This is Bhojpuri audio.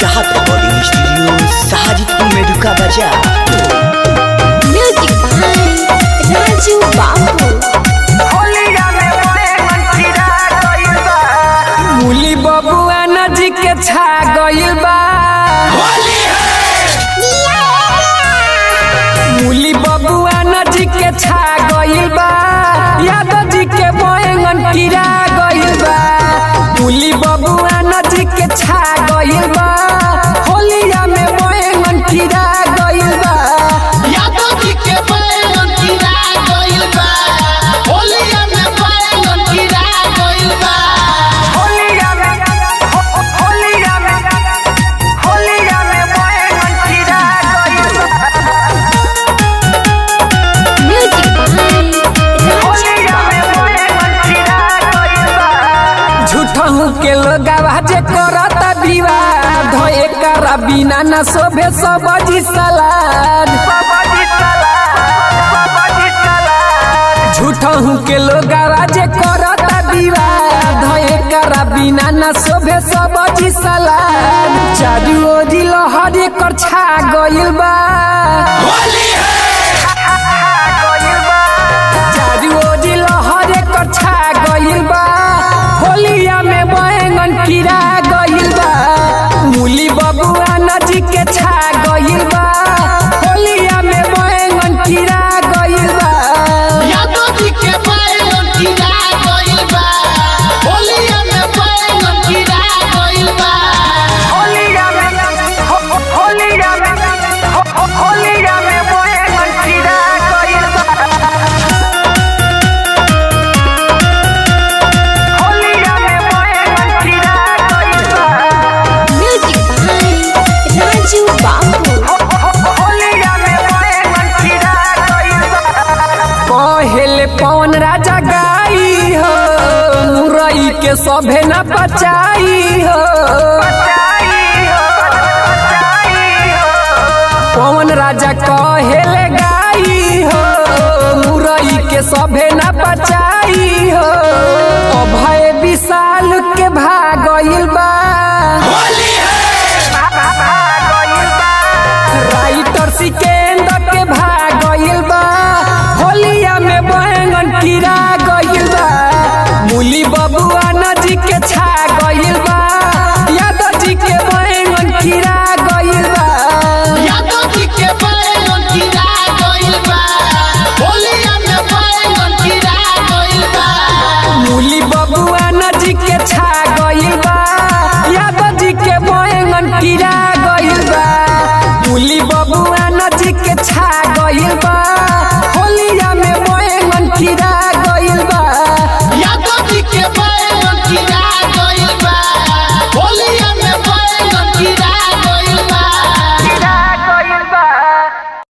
चाहत रिकॉर्डिंग स्टूडियो साजिदपुर में रुका बजा म्यूजिक बाय राजू बाबू। मूली बबुआ नजी के छा गइल बा मूली बबुआ नजी के छा गइल बा यादव जी के बैंगन कीड़ा गइल बा मूली बबुआ नजी के छा गइल बा होलिया में बैंगन कीड़ा गइल बा यादव जी के बैंगन कीड़ा गइल बा होलिया में बैंगन कीड़ा गइल बा होलिया में बैंगन कीड़ा गइल बा म्यूजिक बाय झूठहू के लोगवा जे करता विवाद धोए करा बिना न शोभे सब्जी सलाद झूठहू के लोगवा जे करता विवाद धोए करा बिना न शोभे सब्जी सलाद चारू ओरी लहरी कर छा गइल बा चारू ओरी लहरी कर छा गइल बा होलिया में बैंगन कीड़ा गइल बा मूली बबुआ नजी के छा गइल बा होलिया में बैंगन कीड़ा गइल बा यादव जी के बैंगन कीड़ा गइल बा होलिया में बैंगन कीड़ा गइल बा होलिया में बैंगन कीड़ा गइल बा होलिया में बैंगन कीड़ा गइल बा म्यूजिक बाय राजू बाबू। पहले पवन राजा गाई हो मुरई के सभे न बचाई हो पवन राजा कहेले गाई हो मुरई के सभे न बचाई हो अभय विशाल के भागइल बा राइटर सिकेंद्र के भागइल बा होलिया में बैंगन कीड़ा गइल बा मूली बबुआ नजी के छा गइल बा यादव जी के बैंगन कीड़ा गइल बा यादव जी के बैंगन कीड़ा गइल बा होलिया में बैंगन कीड़ा गइल बा मूली बबुआ नजी के छा गइल बा यादव जी के बैंगन कीड़ा गइल बा मूली बबुआ नजी के छा गइल बा होलिया में बैंगन कीड़ा